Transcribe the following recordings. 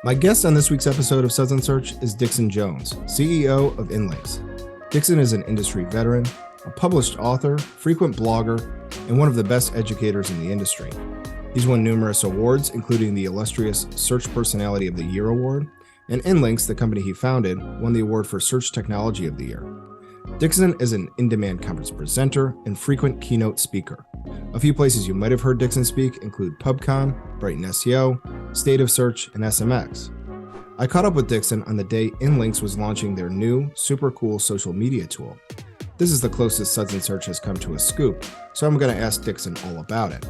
My guest on this week's episode of Suds Search is Dixon Jones, CEO of inLinks. Dixon is an industry veteran, a published author, frequent blogger, and one of the best educators in the industry. He's won numerous awards, including the illustrious Search Personality of the Year award, and inLinks, the company he founded, won the award for Search Technology of the Year. Dixon is an in-demand conference presenter and frequent keynote speaker. A few places you might have heard Dixon speak include Pubcon, Brighton SEO, State of Search, and SMX. I caught up with Dixon on the day inLinks was launching their new, super cool social media tool. This is the closest Suds Search has come to a scoop, so I'm going to ask Dixon all about it.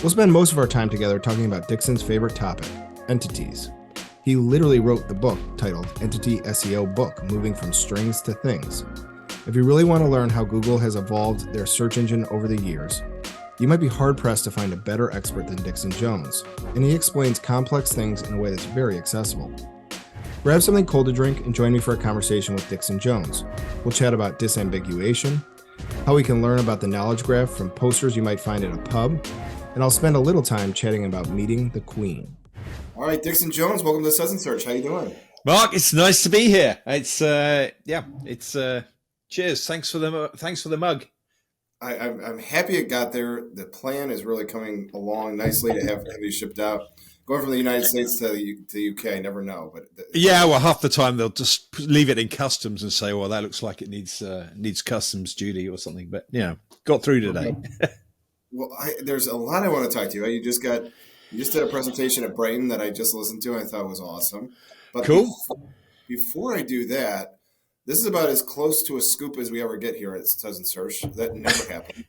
We'll spend most of our time together talking about Dixon's favorite topic, entities. He literally wrote the book titled Entity SEO Book, Moving from Strings to Things. If you really want to learn how Google has evolved their search engine over the years, you might be hard-pressed to find a better expert than Dixon Jones, and he explains complex things in a way that's very accessible. Grab something cold to drink and join me for a conversation with Dixon Jones. We'll chat about disambiguation, how we can learn about the knowledge graph from posters you might find at a pub, and I'll spend a little time chatting about meeting the Queen. All right, Dixon Jones, welcome to Suds Search. How you doing? Mark, it's nice to be here. Cheers. Thanks for the mug. I'm happy it got there. The plan is really coming along nicely to have you shipped out. Going from the United States to the UK, I never know. But well, half the time they'll just leave it in customs and say, "Well, that looks like it needs customs duty or something." But got through today. Well, there's a lot I want to talk to you. You just did a presentation at Brighton that I just listened to and I thought was awesome. But cool. Before I do that, this is about as close to a scoop as we ever get here at Suds Search. That never happened.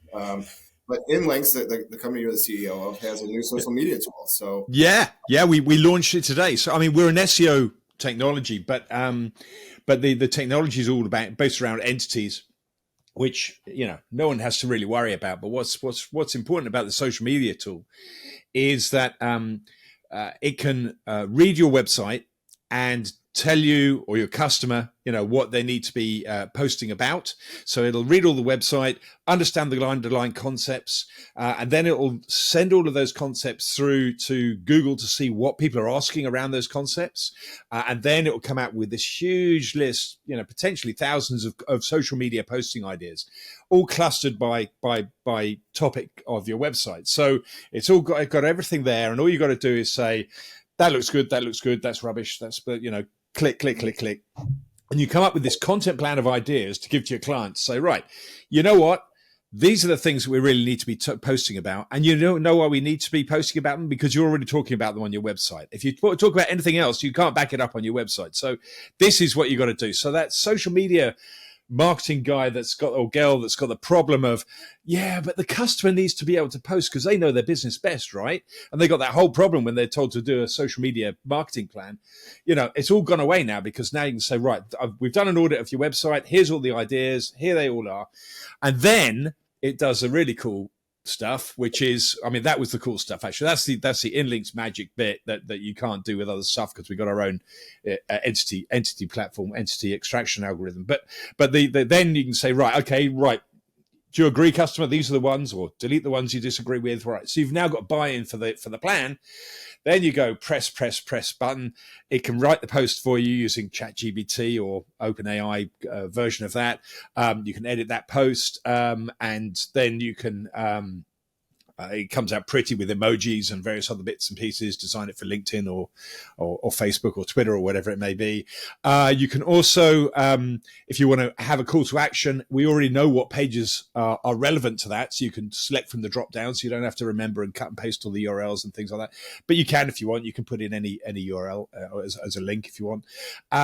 But inLinks, the company you're the CEO of, has a new social media tool. So we launched it today. So I mean, we're an SEO technology, but the technology is all based around entities, which no one has to really worry about. But what's important about the social media tool is that it can read your website and tell you or your customer, what they need to be posting about. So it'll read all the website, understand the underlying concepts, and then it'll send all of those concepts through to Google to see what people are asking around those concepts. And then it will come out with this huge list, potentially thousands of social media posting ideas, all clustered by topic of your website. So it's all got everything there. And all you got to do is say, that looks good, that's rubbish, click, click, click, click. And you come up with this content plan of ideas to give to your clients. Say, right, you know what? These are the things that we really need to be posting about. And you don't know why we need to be posting about them because you're already talking about them on your website. If you talk about anything else, you can't back it up on your website. So this is what you got to do. So that social media marketing guy or girl that's got the problem of, but the customer needs to be able to post because they know their business best, right? And they got that whole problem when they're told to do a social media marketing plan. It's all gone away now because now you can say, right, we've done an audit of your website. Here's all the ideas. Here they all are. And then it does a really cool stuff, which is, that was the cool stuff, actually. That's the inLinks magic bit that you can't do with other stuff because we've got our own entity platform, entity extraction algorithm. But then you can say, right, do you agree, customer? These are the ones, or delete the ones you disagree with. Right. So you've now got buy-in for the plan. Then you go press button. It can write the post for you using ChatGPT or OpenAI version of that. You can edit that post, and then you can. It comes out pretty with emojis and various other bits and pieces. Design it for LinkedIn or Facebook or Twitter or whatever it may be. You can also, if you want to have a call to action, we already know what pages are relevant to that, so you can select from the drop down, so you don't have to remember and cut and paste all the URLs and things like that. But you can, if you want, you can put in any URL as a link if you want.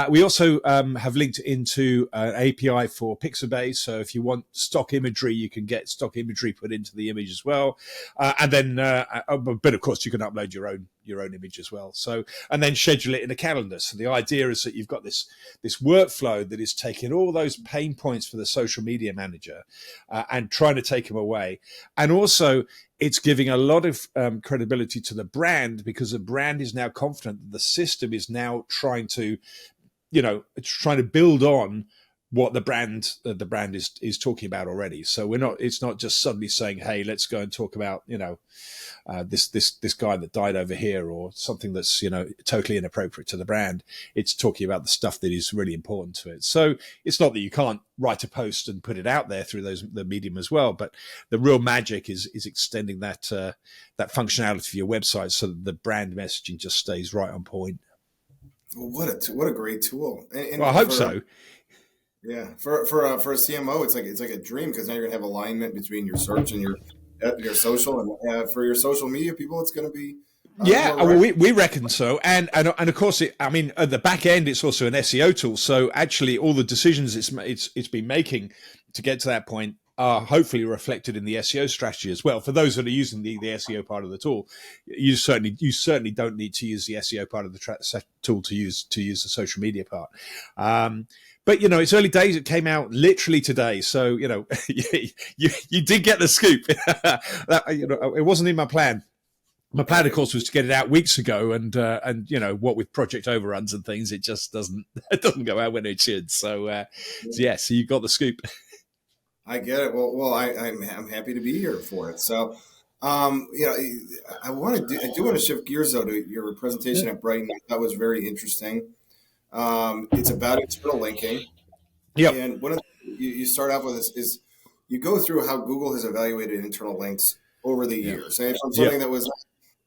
We also have linked into an API for Pixabay, so if you want stock imagery, you can get stock imagery put into the image as well. But of course, you can upload your own image as well. So, and then schedule it in a calendar. So the idea is that you've got this workflow that is taking all those pain points for the social media manager and trying to take them away. And also, it's giving a lot of credibility to the brand because the brand is now confident that the system is now trying to build on what the brand is talking about already. So it's not just suddenly saying, hey, let's go and talk about, this guy that died over here, or something that's, totally inappropriate to the brand. It's talking about the stuff that is really important to it. So it's not that you can't write a post and put it out there through the medium as well, but the real magic is extending that functionality for your website so that the brand messaging just stays right on point. Well, what a great tool. And well, I hope so. Yeah, for a CMO, it's like a dream, because now you're gonna have alignment between your search and your social, and for your social media people, it's gonna be well, we reckon so, and of course, at the back end, it's also an SEO tool. So actually, all the decisions it's been making to get to that point are hopefully reflected in the SEO strategy as well. For those that are using the SEO part of the tool, you certainly don't need to use the SEO part of the tool to use the social media part. But it's early days. It came out literally today, so you did get the scoop. It wasn't in my plan. My plan, of course, was to get it out weeks ago, and what with project overruns and things, it just doesn't go out when it should. So so you got the scoop. I get it. Well, I'm happy to be here for it. So, I do want to shift gears though to your presentation at Brighton. That was very interesting. It's about internal linking. Yeah. And one of you start off with is you go through how Google has evaluated internal links over the years. And from something that was,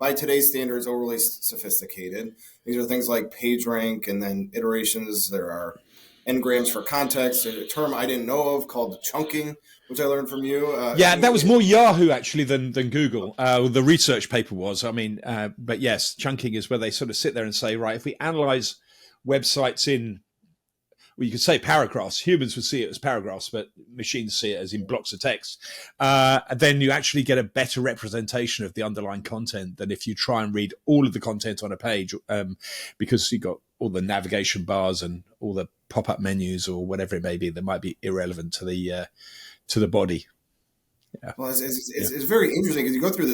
by today's standards, overly sophisticated. These are things like PageRank, and then iterations. There are n-grams for context, a term I didn't know of called chunking, which I learned from you. That was more Yahoo actually than Google. The research paper was. But yes, chunking is where they sort of sit there and say, right, if we analyze websites in, well, you could say paragraphs. Humans would see it as paragraphs, but machines see it as in blocks of text. Then you actually get a better representation of the underlying content than if you try and read all of the content on a page, because you've got all the navigation bars and all the pop-up menus or whatever it may be that might be irrelevant to the body. Yeah. Well, it's very interesting, because you go through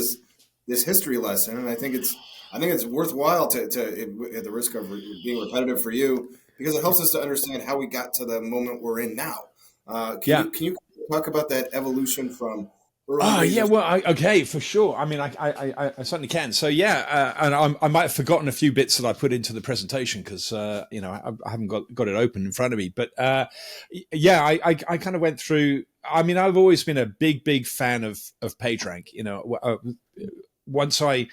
this history lesson, and I think it's worthwhile to at the risk of being repetitive for you, because it helps us to understand how we got to the moment we're in now. Can you talk about that evolution from early days? Okay, for sure. I certainly can. So and I might have forgotten a few bits that I put into the presentation, because I haven't got it open in front of me. But I kind of went through. I've always been a big fan of PageRank. Once I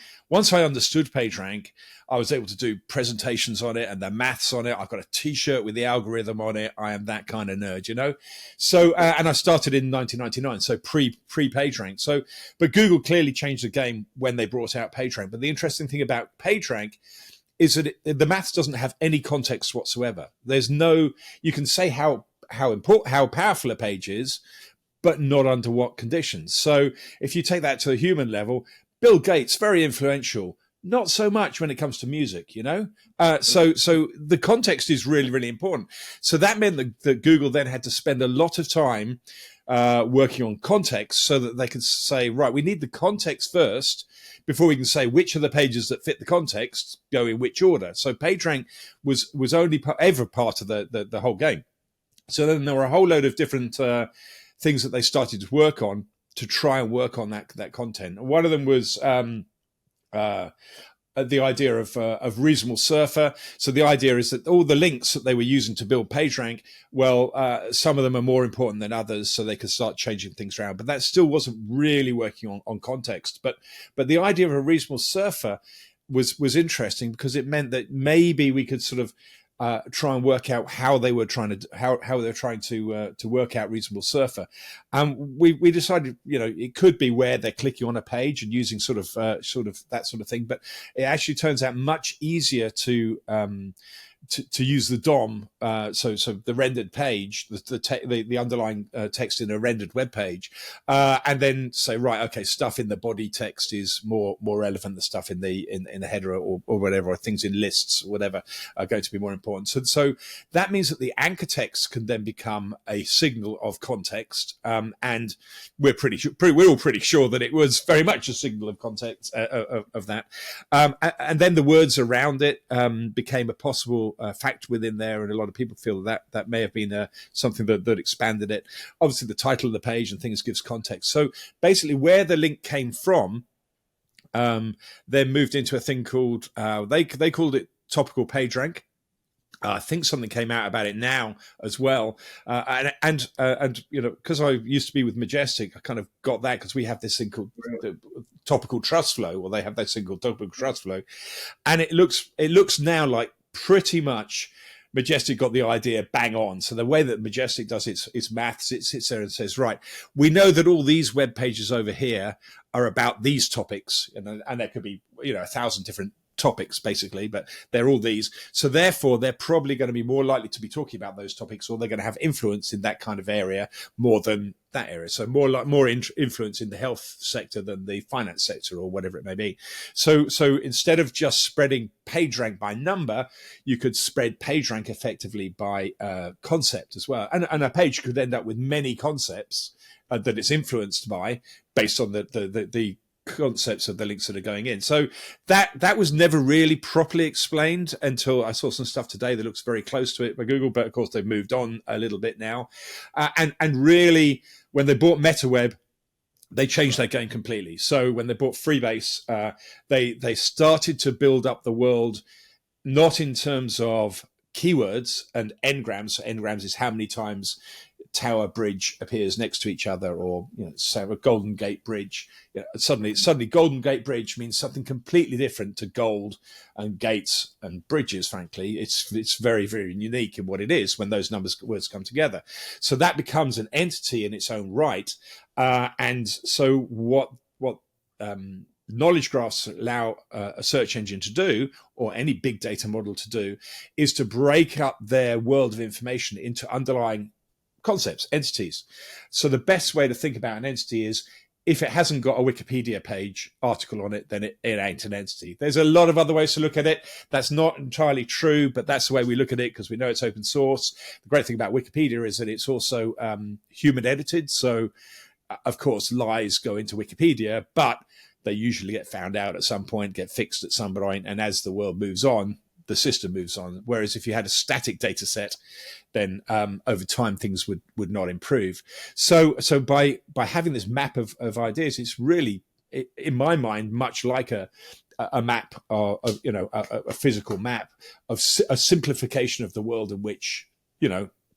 understood PageRank, I was able to do presentations on it and the maths on it. I've got a T-shirt with the algorithm on it. I am that kind of nerd, So, and I started in 1999, so pre PageRank. So, but Google clearly changed the game when they brought out PageRank. But the interesting thing about PageRank is that the maths doesn't have any context whatsoever. There's no, you can say how powerful a page is, but not under what conditions. So, if you take that to a human level, Bill Gates, very influential, not so much when it comes to music, So the context is really, really important. So that meant that Google then had to spend a lot of time working on context, so that they could say, right, we need the context first before we can say which of the pages that fit the context go in which order. So PageRank was only ever part of the whole game. So then there were a whole load of different things that they started to work on to try and work on that content. One of them was the idea of reasonable surfer. So the idea is that all the links that they were using to build PageRank, some of them are more important than others, so they could start changing things around. But that still wasn't really working on context. But the idea of a reasonable surfer was interesting, because it meant that maybe we could sort of try and work out how they were trying to work out reasonable surfer, and we decided it could be where they're clicking on a page and using sort of that sort of thing, but it actually turns out much easier to use the DOM, so the rendered page, the underlying text in a rendered web page, and then say, right, okay, stuff in the body text is more relevant. The stuff in the header or whatever, or things in lists or whatever, are going to be more important. So that means that the anchor text can then become a signal of context, and we're all pretty sure that it was very much a signal of context of that, and then the words around it became a possible fact within there, and a lot of people feel that may have been something that expanded it. Obviously, the title of the page and things gives context. So basically, where the link came from, then moved into a thing called they called it topical PageRank. I think something came out about it now as well, and because I used to be with Majestic, I kind of got that because we have this thing called the topical trust flow, or they have this thing called topical trust flow, and it looks now like pretty much Majestic got the idea bang on. So the way that Majestic does its maths, it sits there and says, right, we know that all these web pages over here are about these topics, and there could be 1,000 different topics basically, but they're all these. So therefore, they're probably going to be more likely to be talking about those topics, or they're going to have influence in that kind of area more than that area. So more influence in the health sector than the finance sector, or whatever it may be. So instead of just spreading PageRank by number, you could spread PageRank effectively by concept as well. And a page could end up with many concepts that it's influenced by, based on the concepts of the links that are going in. So that was never really properly explained until I saw some stuff today that looks very close to it by Google, but of course they've moved on a little bit now. And really, when they bought MetaWeb, they changed that game completely. So when they bought Freebase, they started to build up the world, not in terms of keywords and n-grams. So n-grams is how many times Tower Bridge appears next to each other, or say a Golden Gate Bridge. Suddenly Golden Gate Bridge means something completely different to gold and gates and bridges. Frankly, it's very, very unique in what it is when those words come together. So that becomes an entity in its own right. And so what knowledge graphs allow a search engine to do, or any big data model to do, is to break up their world of information into underlying concepts, entities. So the best way to think about an entity is, if it hasn't got a Wikipedia page article on it, then it ain't an entity. There's a lot of other ways to look at it. That's not entirely true, but that's the way we look at it because we know it's open source. The great thing about Wikipedia is that it's also human edited. So, of course, lies go into Wikipedia, but they usually get found out at some point, get fixed at some point, and as the world moves on, the system moves on. Whereas if you had a static data set, then over time things would not improve. So by having this map of ideas, it's really, in my mind, much like a map, of a physical map of a simplification of the world in which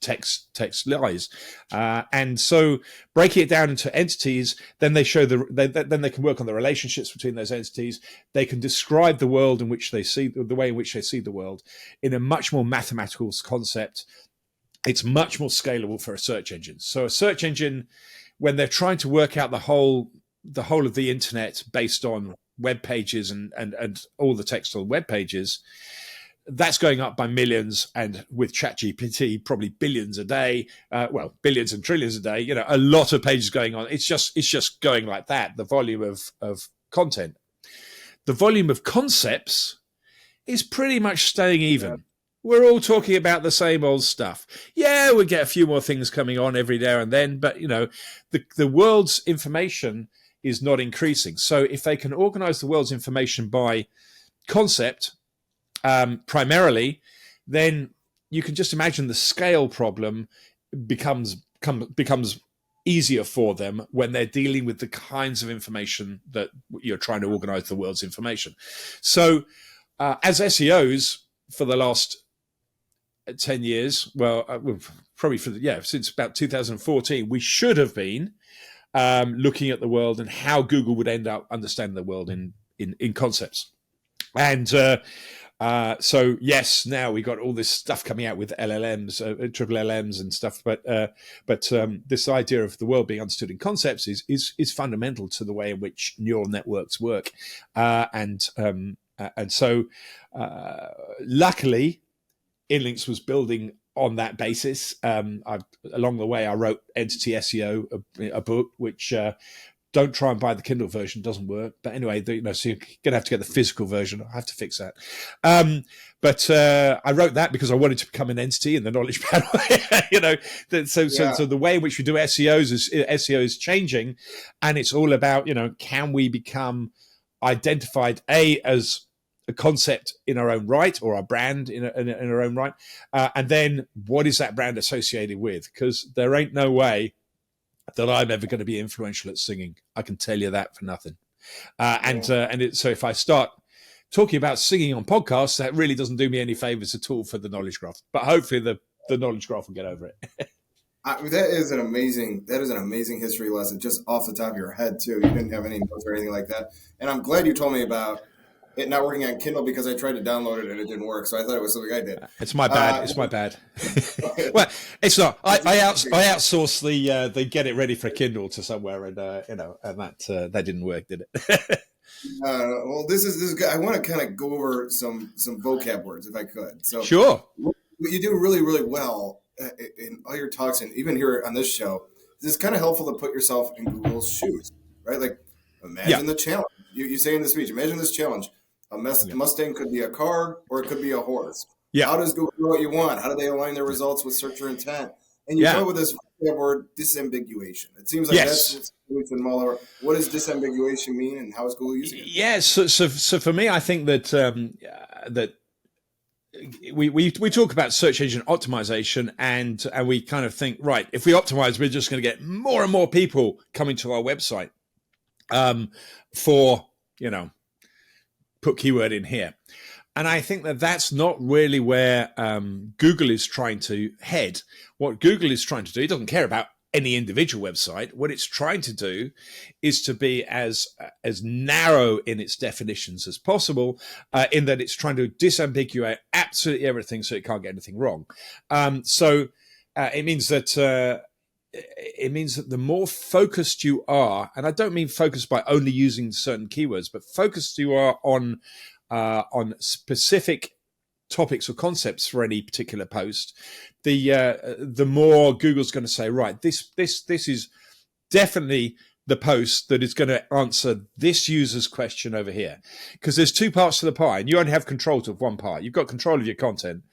text lies, and so breaking it down into entities, then they show then they can work on the relationships between those entities. They can describe the world in which they see the way in which they see the world in a much more mathematical concept. It's much more scalable for a search engine. So a search engine, when they're trying to work out the whole of the internet based on web pages and all the text on web pages, that's going up by millions, and with ChatGPT, probably billions a day. Billions and trillions a day. A lot of pages going on. It's just going like that. The volume of content, the volume of concepts, is pretty much staying even. Yeah. We're all talking about the same old stuff. Yeah, we get a few more things coming on every now and then, but the world's information is not increasing. So if they can organize the world's information by concept, primarily, then you can just imagine the scale problem becomes easier for them when they're dealing with the kinds of information that you're trying to organize the world's information. So as SEOs for the last 10 years, probably since about 2014, we should have been looking at the world and how Google would end up understanding the world in concepts. And so yes, now we got all this stuff coming out with LLMs, triple LMs and stuff. But this idea of the world being understood in concepts is fundamental to the way in which neural networks work. And so luckily, inLinks was building on that basis. Along the way, I wrote Entity SEO, a book which. Don't try and buy the Kindle version; doesn't work. But anyway, so you're gonna have to get the physical version. I have to fix that. But I wrote that because I wanted to become an entity in the knowledge panel. So the way in which we do SEO is changing, and it's all about can we become identified as a concept in our own right, or our brand in our own right, and then what is that brand associated with? Because there ain't no way that I'm ever going to be influential at singing. I can tell you that for nothing. So if I start talking about singing on podcasts, that really doesn't do me any favors at all for the knowledge graph. But hopefully the knowledge graph will get over it. That is an amazing history lesson, just off the top of your head too. You didn't have any notes or anything like that. And I'm glad you told me about it not working on Kindle, because I tried to download it and it didn't work. So I thought it was something I did. It's my bad. It's my bad. Well, it's not. I outsourced the get it ready for Kindle to somewhere, and that didn't work, did it? Well, this is good. I want to kind of go over some vocab words if I could. So sure. What you do really, really well in all your talks, and even here on this show, it's kind of helpful to put yourself in Google's shoes, right? Like, imagine the challenge. You say in the speech, imagine this challenge. A Mustang could be a car, or it could be a horse. Yeah. How does Google know what you want? How do they align their results with searcher intent? And you go with this word, disambiguation. It seems like that's what's in Muller. What does disambiguation mean, and how is Google using it? Yeah, so for me, I think that that we talk about search engine optimization, and we kind of think, right, if we optimize, we're just going to get more and more people coming to our website for, put keyword in here. And I think that that's not really where Google is trying to head. What Google is trying to do, it doesn't care about any individual website. What it's trying to do is to be as narrow in its definitions as possible, in that it's trying to disambiguate absolutely everything so it can't get anything wrong. So it means that the more focused you are, and I don't mean focused by only using certain keywords, but focused you are on specific topics or concepts for any particular post, the more Google's going to say, right, this is definitely the post that is going to answer this user's question over here. Because there's two parts to the pie, and you only have control of one part. You've got control of your content,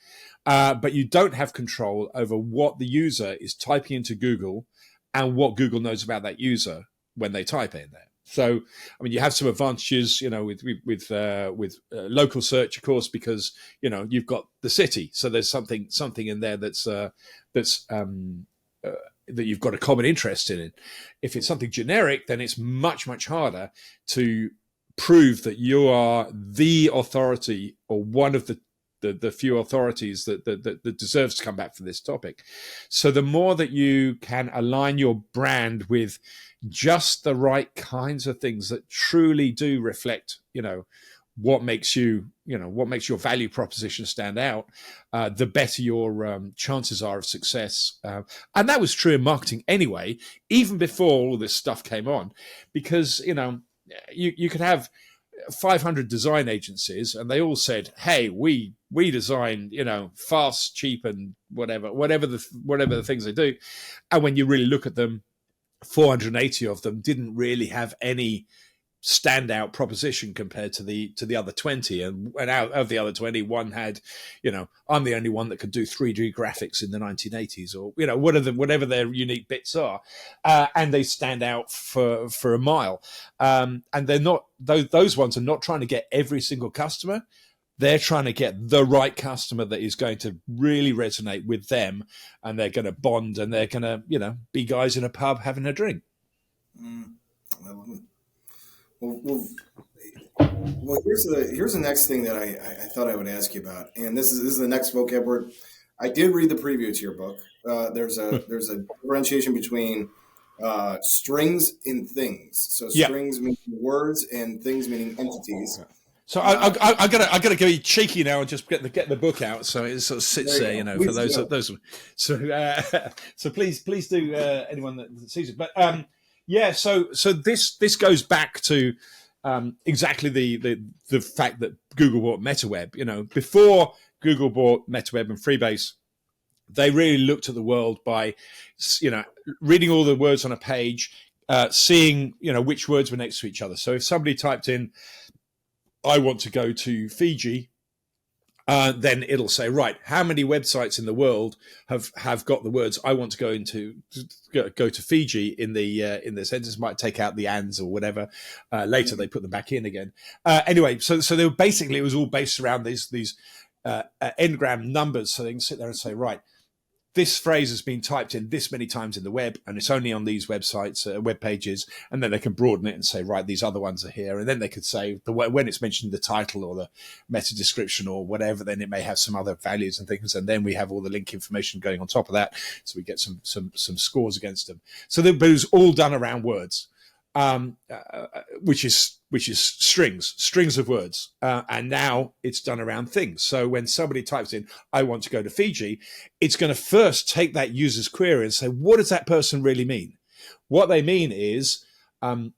but you don't have control over what the user is typing into Google and what Google knows about that user when they type it in there. So, I mean, you have some advantages, with local search, of course, because you've got the city. So there's something in there that you've got a common interest in. If it's something generic, then it's much, much harder to prove that you are the authority, or one of the few authorities that deserves to come back for this topic. So the more that you can align your brand with just the right kinds of things that truly do reflect, what makes your value proposition stand out, the better your chances are of success. And that was true in marketing anyway, even before all this stuff came on, because, you could have 500 design agencies and they all said, hey, we design, fast, cheap, and whatever the things they do. And when you really look at them, 480 of them didn't really have any standout proposition compared to the other 20, and out of the other 20, one had, I'm the only one that could do 3D graphics in the 1980s, or whatever their unique bits are, and they stand out for a mile. And they're not, those ones are not trying to get every single customer. They're trying to get the right customer that is going to really resonate with them, and they're going to bond, and they're going to, be guys in a pub having a drink. I love it. Well, here's the next thing that I thought I would ask you about, and this is the next vocab word. I did read the preview to your book. There's a differentiation between strings and things. So strings meaning words, and things meaning entities. So I gotta go cheeky now and just get the book out, so it sort of sits there, for those. So please do, anyone that sees it. But so this goes back to exactly the fact that Google bought MetaWeb. Before Google bought MetaWeb and Freebase, they really looked at the world by reading all the words on a page, seeing which words were next to each other. So if somebody typed in, I want to go to Fiji, then it'll say, right, how many websites in the world have got the words I want to go to Fiji in the sentence? Might take out the ands or whatever. Later they put them back in again. Anyway, so they were basically, it was all based around these n-gram numbers. So they can sit there and say, right, this phrase has been typed in this many times in the web, and it's only on these websites, web pages, and then they can broaden it and say, right, these other ones are here. And then they could say, when it's mentioned in the title or the meta description or whatever, then it may have some other values and things. And then we have all the link information going on top of that. So we get some scores against them. So it was all done around words, which is strings of words. And now it's done around things. So when somebody types in, I want to go to Fiji, it's going to first take that user's query and say, what does that person really mean? What they mean is, do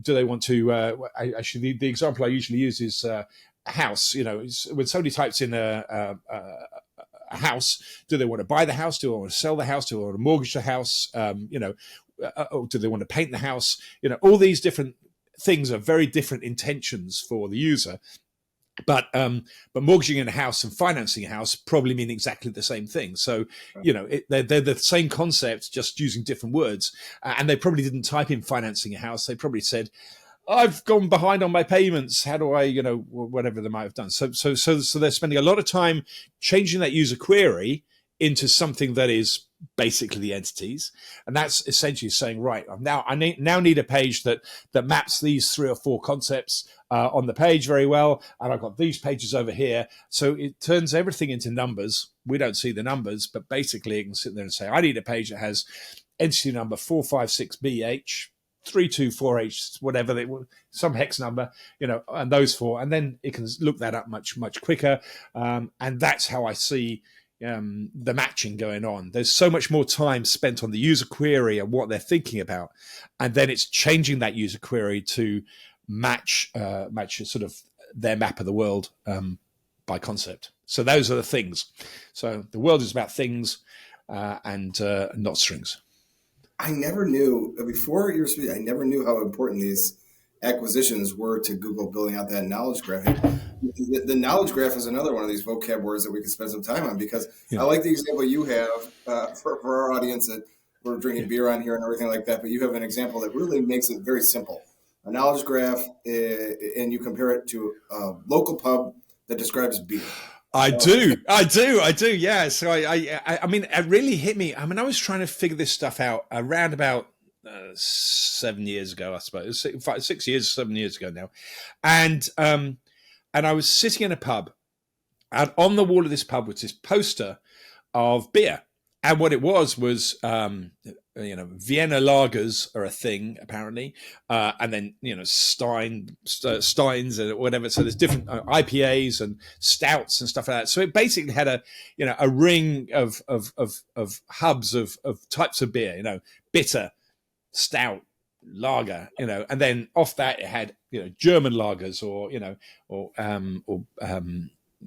they want to, actually, the example I usually use is a house. When somebody types in a house, do they want to buy the house? Do they want to sell the house? Do they want to mortgage the house? Or do they want to paint the house? All these different things are very different intentions for the user. But mortgaging a house and financing a house probably mean exactly the same thing. So, they're the same concept, just using different words. And they probably didn't type in financing a house. They probably said, I've gone behind on my payments. How do I, whatever they might have done. So they're spending a lot of time changing that user query into something that is basically the entities, and that's essentially saying, right, I now need a page that maps these 3 or 4 concepts on the page very well, and I've got these pages over here. So it turns everything into numbers. We don't see the numbers, but basically it can sit there and say, I need a page that has entity number 456BH, 324H, whatever, some hex number, and those 4, and then it can look that up much quicker, and that's how I see the matching going on. There's so much more time spent on the user query and what they're thinking about, and then it's changing that user query to match sort of their map of the world by concept. So those are the things. So the world is about things and not strings. I never knew, before your speech, I never knew how important these acquisitions were to Google building out that knowledge graph. The knowledge graph is another one of these vocab words that we could spend some time on, because I like the example you have for our audience that we're drinking beer on here and everything like that, but you have an example that really makes it very simple. A knowledge graph, and you compare it to a local pub that describes beer. I do. Yeah. So I mean, it really hit me. I mean, I was trying to figure this stuff out around about 7 years ago, I suppose, 6 years, 7 years ago now. And I was sitting in a pub, and on the wall of this pub was this poster of beer. And what it was Vienna lagers are a thing, apparently. And then, Steins and whatever. So there's different IPAs and stouts and stuff like that. So it basically had a ring of hubs of types of beer, bitter, stout, lager, and then off that it had, German lagers or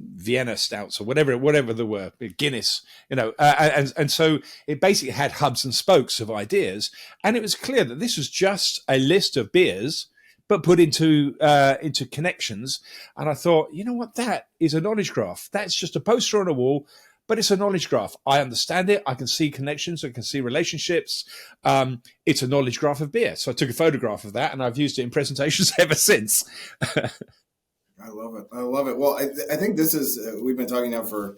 Vienna stouts or whatever there were, Guinness, and so it basically had hubs and spokes of ideas, and it was clear that this was just a list of beers, but put into connections. And I thought, you know what, that is a knowledge graph. That's just a poster on a wall, but it's a knowledge graph. I understand it. I can see connections. I can see relationships. It's a knowledge graph of beer. So I took a photograph of that, and I've used it in presentations ever since. I love it. Well, I think this is, we've been talking now for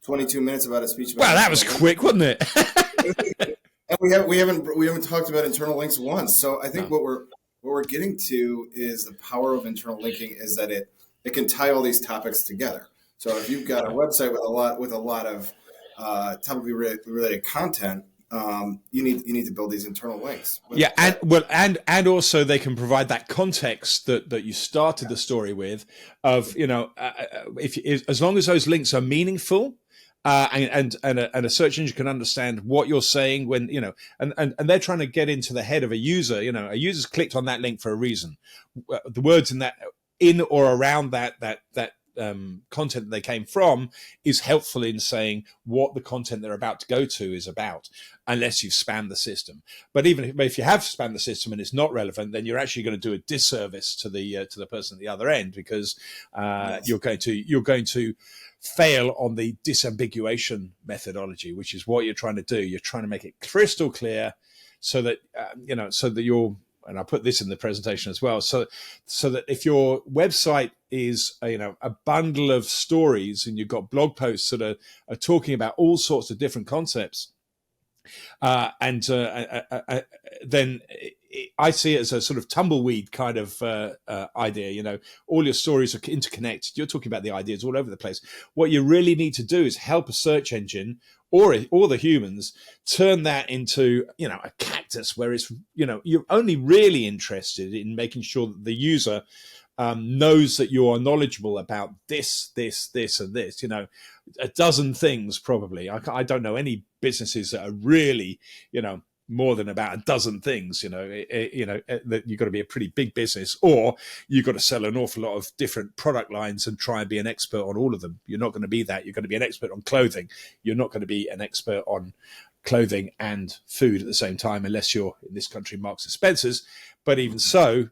22 minutes about a speech. Wow, that was quick, wasn't it? And we haven't talked about internal links once. So I think what we're getting to is the power of internal linking is that it can tie all these topics together. So if you've got a website with a lot of topically related content, you need to build these internal links. Yeah, and also they can provide that context that you started the story with, of if as long as those links are meaningful, and a search engine can understand what you're saying when and they're trying to get into the head of a user. A user's clicked on that link for a reason. The words in or around that content they came from is helpful in saying what the content they're about to go to is about, unless you've spammed the system. But even if you have spammed the system and it's not relevant, then you're actually going to do a disservice to the person at the other end, because you're going to fail on the disambiguation methodology, which is what you're trying to do. You're trying to make it crystal clear, so that so that you're, and I put this in the presentation as well, so that if your website is a bundle of stories and you've got blog posts that are talking about all sorts of different concepts, then I see it as a sort of tumbleweed kind of idea. All your stories are interconnected. You're talking about the ideas all over the place. What you really need to do is help a search engine or the humans turn that into a cactus, where it's you're only really interested in making sure that the user knows that you are knowledgeable about this, and this. A dozen things probably. I don't know any businesses that are really more than about a dozen things. That you've got to be a pretty big business, or you've got to sell an awful lot of different product lines and try and be an expert on all of them. You're not going to be that. You're going to be an expert on clothing. You're not going to be an expert on clothing and food at the same time, unless you're, in this country, Marks and Spencer's. But even so,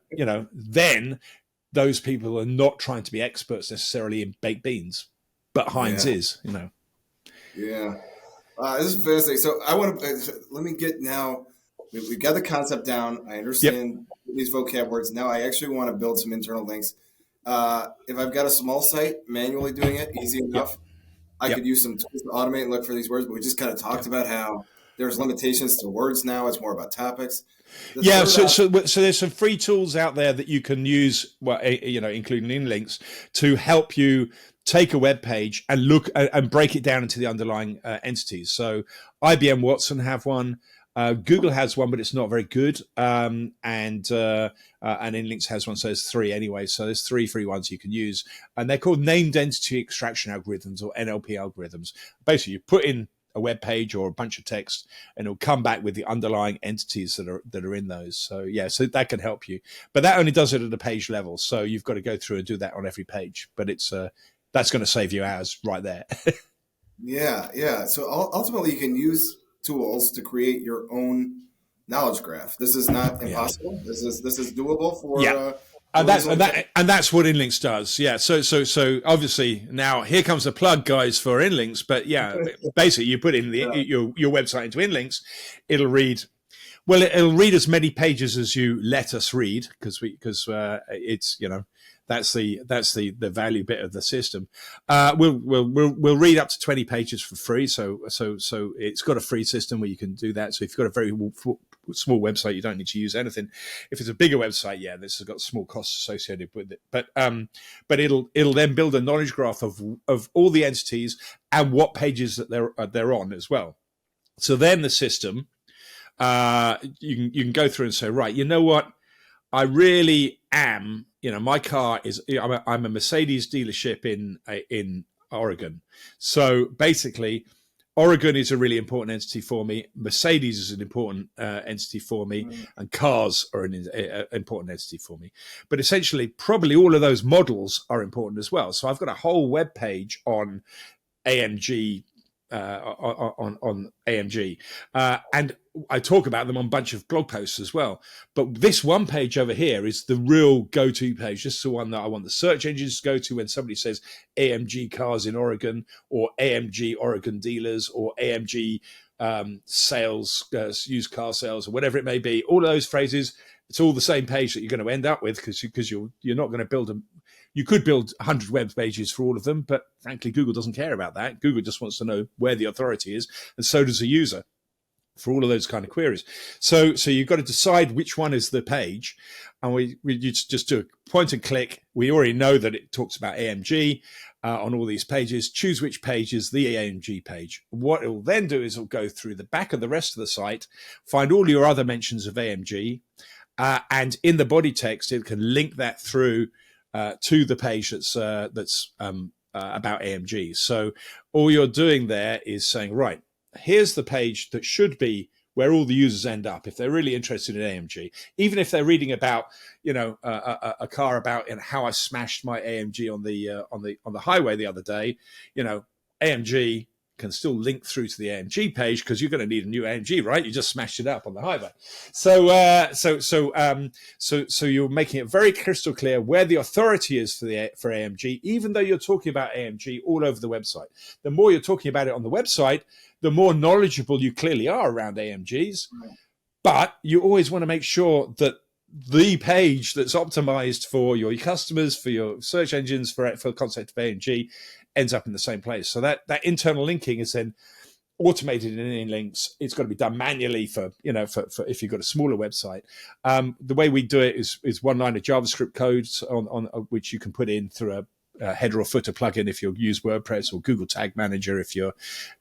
then those people are not trying to be experts necessarily in baked beans, but Heinz is. Yeah. This is fascinating. So I want to let me get now. We've got the concept down. I understand these vocab words. Now I actually want to build some internal links. If I've got a small site, manually doing it, easy enough. I could use some tools to automate and look for these words. But we just kind of talked about how there's limitations to words now. It's more about topics. So there's some free tools out there that you can use, including inLinks, to help you take a web page and look and break it down into the underlying entities. So IBM Watson have one, Google has one, but it's not very good, and inLinks has one, so there's three anyway. So there's three free ones you can use, and they're called named entity extraction algorithms, or NLP algorithms. Basically, you put in a web page or a bunch of text, and it'll come back with the underlying entities that are in those. So so that can help you, but that only does it at a page level. So you've got to go through and do that on every page. But it's that's going to save you hours right there. Yeah. So ultimately, you can use tools to create your own knowledge graph. This is not impossible. This is doable for. And that's what inLinks does. Yeah. So obviously now here comes the plug, guys, for inLinks. But basically you put in your website into inLinks, it'll read as many pages as you let us read, because it's that's the value bit of the system. We'll read up to 20 pages for free. So it's got a free system where you can do that. So if you've got a very small website, you don't need to use anything. If it's a bigger website, this has got small costs associated with it. But it'll then build a knowledge graph of all the entities and what pages that they're on as well. So then the system, you can go through and say, right, you know what, I really am. My car is. I'm a Mercedes dealership in Oregon. So basically, Oregon is a really important entity for me. Mercedes is an important entity for me, and cars are an important entity for me. But essentially, probably all of those models are important as well. So I've got a whole web page on AMG. On AMG, and I talk about them on a bunch of blog posts as well. But this one page over here is the real go-to page. This is the one that I want the search engines to go to when somebody says AMG cars in Oregon, or AMG Oregon dealers, or AMG sales, used car sales, or whatever it may be. All of those phrases, it's all the same page that you're going to end up with, because you're not going to build them. You could build 100 web pages for all of them, but frankly, Google doesn't care about that. Google just wants to know where the authority is, and so does the user for all of those kind of queries. So you've got to decide which one is the page, and we just do a point and click. We already know that it talks about AMG on all these pages. Choose which page is the AMG page. What it will then do is it'll go through the back of the rest of the site, find all your other mentions of AMG, and in the body text, it can link that through to the page that's about AMG. So all you're doing there is saying, right, here's the page that should be where all the users end up if they're really interested in AMG. Even if they're reading about, a car about how I smashed my AMG on the highway the other day, AMG can still link through to the AMG page because you're going to need a new AMG, right? You just smashed it up on the highway. So you're making it very crystal clear where the authority is for AMG, even though you're talking about AMG all over the website. The more you're talking about it on the website, the more knowledgeable you clearly are around AMGs. But you always want to make sure that the page that's optimized for your customers, for your search engines, for the concept of AMG, ends up in the same place. So that internal linking is then automated in inLinks. It's got to be done manually for if you've got a smaller website. The way we do it is one line of JavaScript code on which you can put in through a header or footer plugin if you use WordPress, or Google Tag Manager if you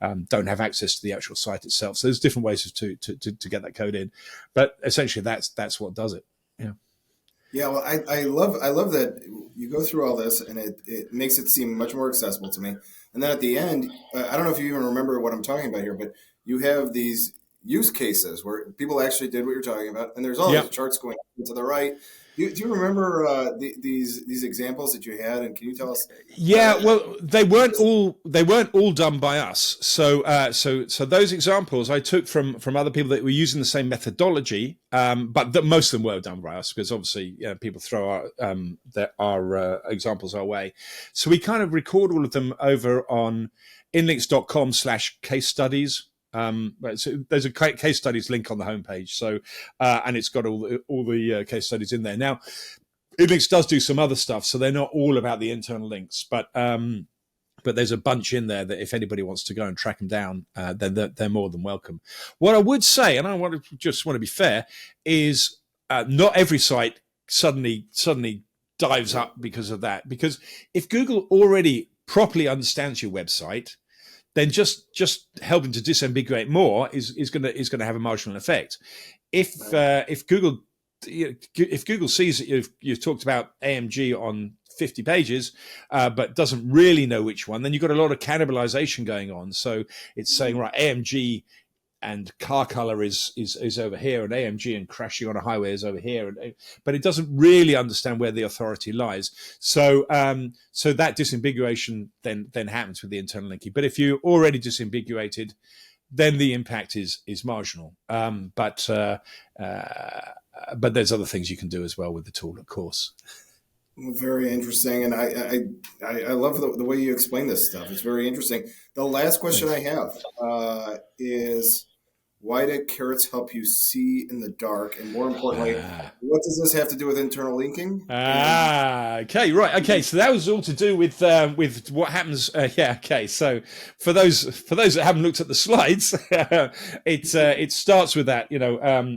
don't have access to the actual site itself. So there's different ways to get that code in, but essentially that's what does it. Yeah, well, I love that you go through all this, and it makes it seem much more accessible to me. And then at the end, I don't know if you even remember what I'm talking about here, but you have these use cases where people actually did what you're talking about, and there's all these charts going to the right. Do you remember these examples that you had, and can you tell us? Yeah, well, they weren't all done by us. So those examples I took from other people that were using the same methodology, but that most of them were done by us because obviously people throw our examples our way. So we kind of record all of them over on inlinks.com/case studies. So there's a case studies link on the homepage. So, and it's got all the case studies in there. Now, inLinks does do some other stuff, so they're not all about the internal links, but there's a bunch in there that if anybody wants to go and track them down, then they're more than welcome. What I would say, and I want to be fair, is not every site suddenly dives up because of that. Because if Google already properly understands your website, then just helping to disambiguate more is going to have a marginal effect. If Google sees that you've talked about AMG on 50 pages, but doesn't really know which one, then you've got a lot of cannibalization going on. So it's saying, right, AMG and car color is over here, and AMG and crashing on a highway is over here, but it doesn't really understand where the authority lies. So that disambiguation then happens with the internal linking. But if you already disambiguated, then the impact is marginal. But there's other things you can do as well with the tool, of course. Very interesting, and I love the way you explain this stuff. It's very interesting. The last question I have is, why do carrots help you see in the dark? And more importantly, what does this have to do with internal linking? Okay, right. Okay, so that was all to do with what happens. Okay. So for those that haven't looked at the slides, it starts with that.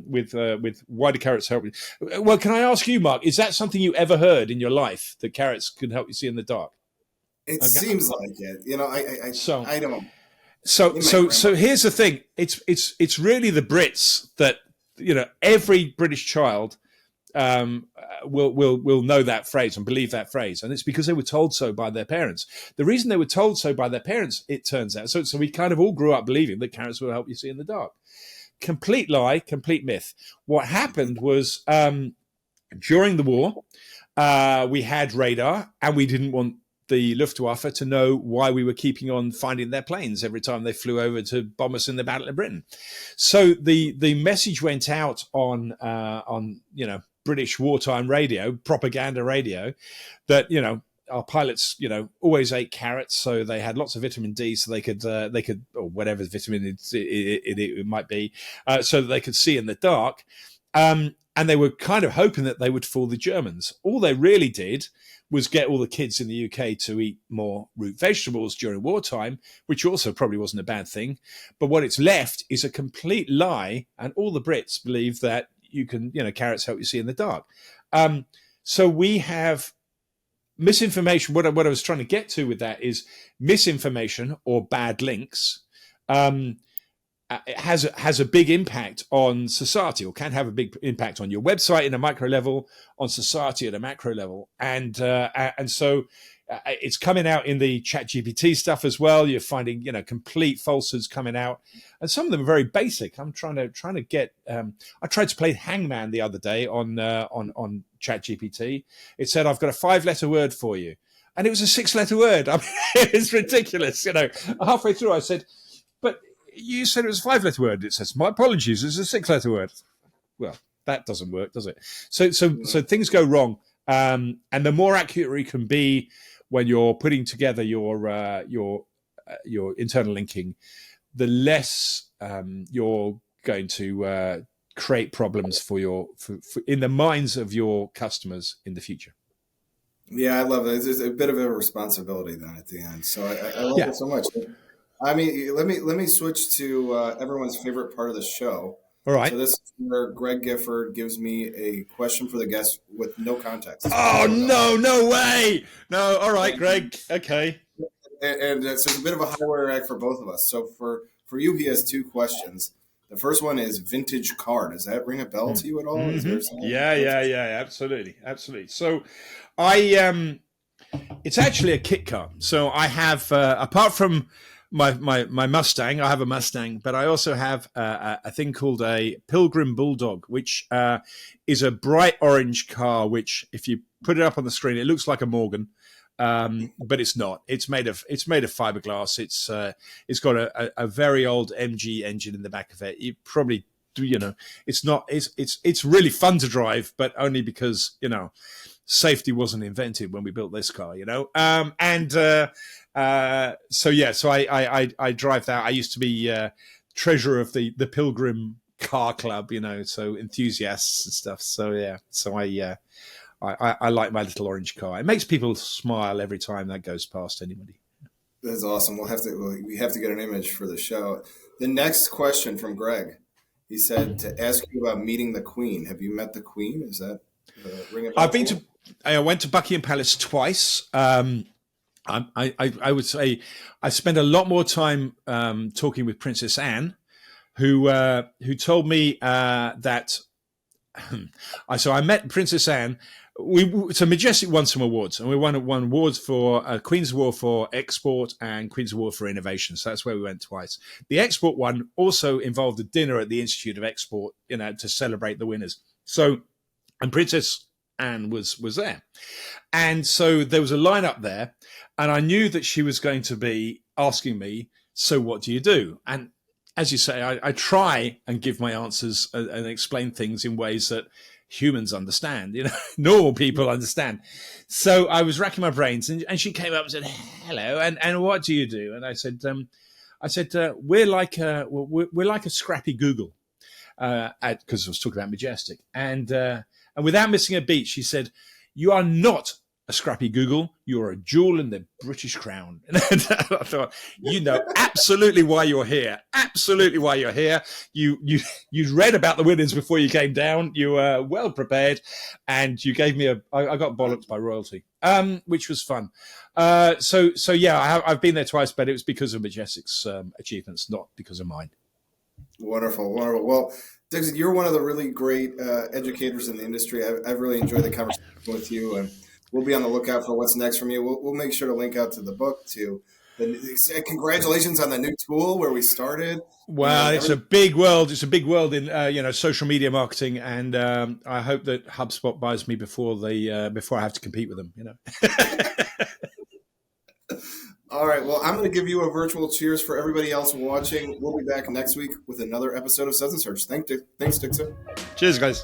With why do carrots help you? Well, can I ask you, Mark? Is that something you ever heard in your life, that carrots can help you see in the dark? It seems like it. I don't. So here's the thing. It's really the Brits that, every British child will know that phrase and believe that phrase, and it's because they were told so by their parents. The reason they were told so by their parents, it turns out, so we kind of all grew up believing that carrots will help you see in the dark. Complete lie, complete myth. What happened was during the war, we had radar, and we didn't want the Luftwaffe to know why we were keeping on finding their planes every time they flew over to bomb us in the Battle of Britain. So the message went out on British wartime radio, propaganda radio, that our pilots always ate carrots, so they had lots of vitamin D, so they could or whatever vitamin it might be, so that they could see in the dark. And they were kind of hoping that they would fool the Germans. All they really did was get all the kids in the UK to eat more root vegetables during wartime, which also probably wasn't a bad thing. But what it's left is a complete lie, and all the Brits believe that carrots help you see in the dark. So we have misinformation. What I was trying to get to with that is misinformation or bad links. It has a big impact on society, or can have a big impact on your website in a micro level, on society at a macro level, and so it's coming out in the ChatGPT stuff as well. You're finding, complete falsehoods coming out, and some of them are very basic. I'm trying to get. I tried to play Hangman the other day on ChatGPT. It said, "I've got a 5-letter word for you," and it was a 6-letter word. I mean, it's ridiculous. Halfway through, I said, "But you said it was a 5-letter word." It says, "My apologies, it's a 6-letter word." Well, that doesn't work, does it? So things go wrong, and the more accurate you can be when you're putting together your internal linking, the less you're going to create problems for in the minds of your customers in the future. Yeah, I love it. It's a bit of a responsibility then at the end. So I love it so much. I mean, let me switch to everyone's favorite part of the show. All right. So this is where Greg Gifford gives me a question for the guest with no context. Oh, no way. No. All right, Greg. Okay. And so it's a bit of a high wire act for both of us. So for you, he has 2 questions. The first one is vintage car. Does that ring a bell to you at all? Mm-hmm. Is there Yeah. Absolutely. So it's actually a kit car. So I have, apart from my Mustang, I have a Mustang, but I also have a thing called a Pilgrim Bulldog, which is a bright orange car, which if you put it up on the screen, it looks like a Morgan. But it's not. It's made of fiberglass. It's got a very old MG engine in the back of it. You probably it's not. It's really fun to drive, but only because safety wasn't invented when we built this car. So I drive that. I used to be treasurer of the Pilgrim Car Club. So enthusiasts and stuff. So yeah. So I like my little orange car. It makes people smile every time that goes past anybody. That's awesome. We have to get an image for the show. The next question from Greg. He said to ask you about meeting the Queen. Have you met the Queen? Is that ring a bell? I went to Buckingham Palace twice. I would say I spent a lot more time talking with Princess Anne, who told me that. So I met Princess Anne. So Majestic won some awards, and we won awards for Queen's Award for Export and Queen's Award for Innovation. So that's where we went twice. The Export one also involved a dinner at the Institute of Export, to celebrate the winners. So, and Princess Anne was there, and so there was a lineup there, and I knew that she was going to be asking me, "So what do you do?" And as you say, I try and give my answers and explain things in ways that humans understand, normal people understand. So I was racking my brains, and she came up and said, "Hello, and what do you do?" And I said, we're like a scrappy Google, because I was talking about Majestic, and without missing a beat, she said, "You are not a scrappy Google, you're a jewel in the British crown." And I thought, absolutely why you're here. Absolutely why you're here. You read about the winners before you came down. You were well prepared, and you gave me I got bollocked by royalty, which was fun. So yeah, I've been there twice, but it was because of Majestic's achievements, not because of mine. Wonderful. Well, Dixon, you're one of the really great educators in the industry. I've really enjoyed the conversation with you, and we'll be on the lookout for what's next from you. We'll make sure to link out to the book too. Congratulations on the new tool where we started. Well, it's a big world. It's a big world in social media marketing, and I hope that HubSpot buys me before I have to compete with them. All right. Well, I'm going to give you a virtual cheers for everybody else watching. We'll be back next week with another episode of Suds Search. Thanks, Dixon. Cheers, guys.